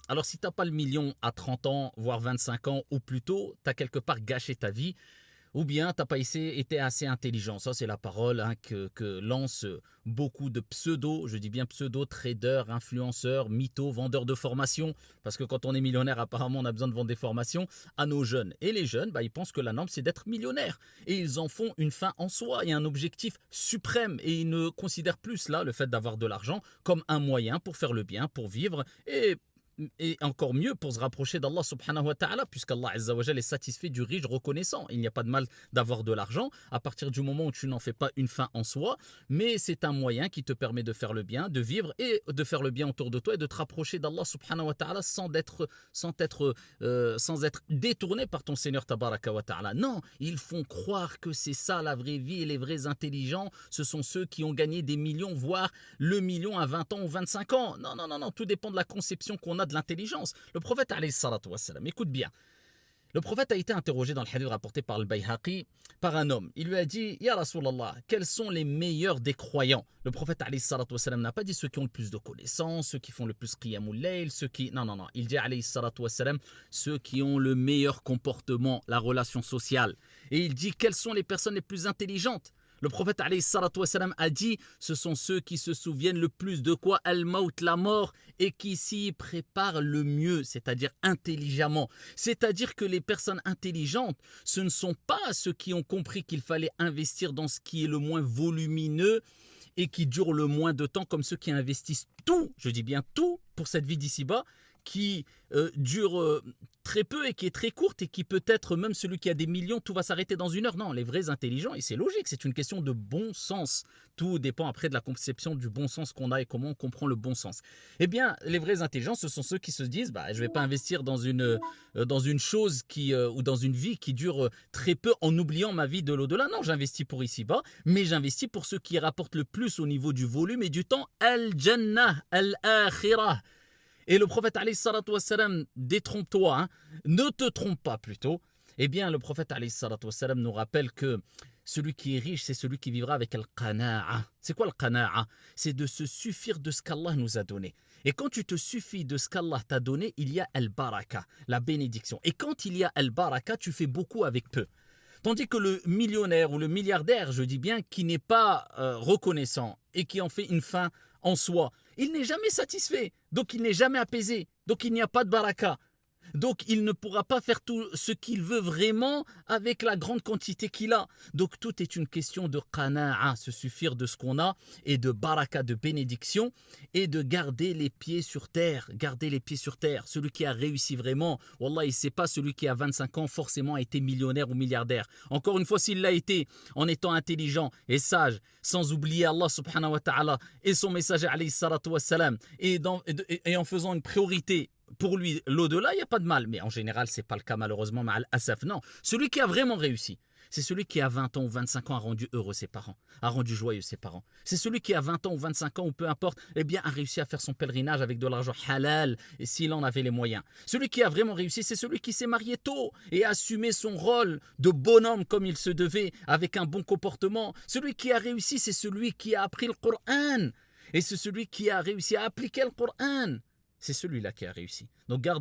Alors si tu n'as pas le million à 30 ans, voire 25 ans ou plus tôt, tu as quelque part gâché ta vie. Ou bien tu n'as pas été assez intelligent. Ça, c'est la parole que lancent beaucoup de pseudo, je dis bien pseudo, traders, influenceurs, mythos, vendeurs de formations. Parce que quand on est millionnaire, apparemment, on a besoin de vendre des formations à nos jeunes. Et les jeunes, ils pensent que la norme, c'est d'être millionnaire. Et ils en font une fin en soi et un objectif suprême. Et ils ne considèrent plus cela, le fait d'avoir de l'argent, comme un moyen pour faire le bien, pour vivre et encore mieux pour se rapprocher d'Allah subhanahu wa ta'ala, puisqu'Allah azza wa jal est satisfait du riche reconnaissant. Il n'y a pas de mal d'avoir de l'argent à partir du moment où tu n'en fais pas une fin en soi, mais c'est un moyen qui te permet de faire le bien, de vivre et de faire le bien autour de toi et de te rapprocher d'Allah subhanahu wa ta'ala sans être détourné par ton Seigneur tabaraka wa ta'ala. Non, ils font croire que c'est ça la vraie vie et les vrais intelligents, ce sont ceux qui ont gagné des millions, voire le million à 20 ans ou 25 ans. Non, non, non, non, tout dépend de la conception qu'on a de l'intelligence. Le prophète, alayhi salatu wassalam, écoute bien. Le prophète a été interrogé dans le hadith rapporté par le Bayhaqi par un homme. Il lui a dit, Ya Rasulallah, quels sont les meilleurs des croyants? Le prophète alayhi salatu wassalam n'a pas dit ceux qui ont le plus de connaissances, ceux qui font le plus qiyamul layl, ceux qui... Non, non, non. Il dit alayhi salatu wassalam, ceux qui ont le meilleur comportement, la relation sociale. Et il dit, quelles sont les personnes les plus intelligentes? Le prophète alayhi salatu wassalam a dit, ce sont ceux qui se souviennent le plus de quoi? Al-Maut, la mort, et qui s'y préparent le mieux, c'est-à-dire intelligemment. C'est-à-dire que les personnes intelligentes, ce ne sont pas ceux qui ont compris qu'il fallait investir dans ce qui est le moins volumineux et qui dure le moins de temps, comme ceux qui investissent tout, je dis bien tout, pour cette vie d'ici-bas, qui dure très peu et qui est très courte et qui peut être, même celui qui a des millions, tout va s'arrêter dans une heure. Non, les vrais intelligents, et c'est logique, c'est une question de bon sens. Tout dépend après de la conception du bon sens qu'on a et comment on comprend le bon sens. Eh bien, les vrais intelligents, ce sont ceux qui se disent, je ne vais pas investir dans une chose ou dans une vie qui dure très peu en oubliant ma vie de l'au-delà. Non, j'investis pour ici-bas, mais j'investis pour ceux qui rapportent le plus au niveau du volume et du temps. Al-Jannah, Al-Akhirah. Et le prophète alayhi salatu wassalam, détrompe-toi, ne te trompe pas plutôt. Eh bien, le prophète alayhi salatu wassalam nous rappelle que celui qui est riche, c'est celui qui vivra avec al-qana'a. C'est quoi al-qana'a? C'est de se suffire de ce qu'Allah nous a donné. Et quand tu te suffis de ce qu'Allah t'a donné, il y a al-baraka, la bénédiction. Et quand il y a al-baraka, tu fais beaucoup avec peu. Tandis que le millionnaire ou le milliardaire, je dis bien, qui n'est pas reconnaissant et qui en fait une fin en soi, il n'est jamais satisfait, donc il n'est jamais apaisé, donc il n'y a pas de baraka. Donc il ne pourra pas faire tout ce qu'il veut vraiment avec la grande quantité qu'il a. Donc tout est une question de qana'a, se suffire de ce qu'on a, et de baraka, de bénédiction, et de garder les pieds sur terre. Garder les pieds sur terre. Celui qui a réussi vraiment, wallah, c'est pas celui qui à 25 ans forcément a été millionnaire ou milliardaire. Encore une fois, s'il l'a été en étant intelligent et sage, sans oublier Allah subhanahu wa ta'ala et son messager alayhi salatu wassalam, et en faisant une priorité pour lui, l'au-delà, il n'y a pas de mal. Mais en général, ce n'est pas le cas malheureusement, ma'al asaf. Non, celui qui a vraiment réussi, c'est celui qui à 20 ans ou 25 ans a rendu heureux ses parents, a rendu joyeux ses parents. C'est celui qui à 20 ans ou 25 ans, ou peu importe, a réussi à faire son pèlerinage avec de l'argent halal, et s'il en avait les moyens. Celui qui a vraiment réussi, c'est celui qui s'est marié tôt et a assumé son rôle de bonhomme comme il se devait, avec un bon comportement. Celui qui a réussi, c'est celui qui a appris le Coran. Et c'est celui qui a réussi à appliquer le Coran. C'est celui-là qui a réussi. Donc garde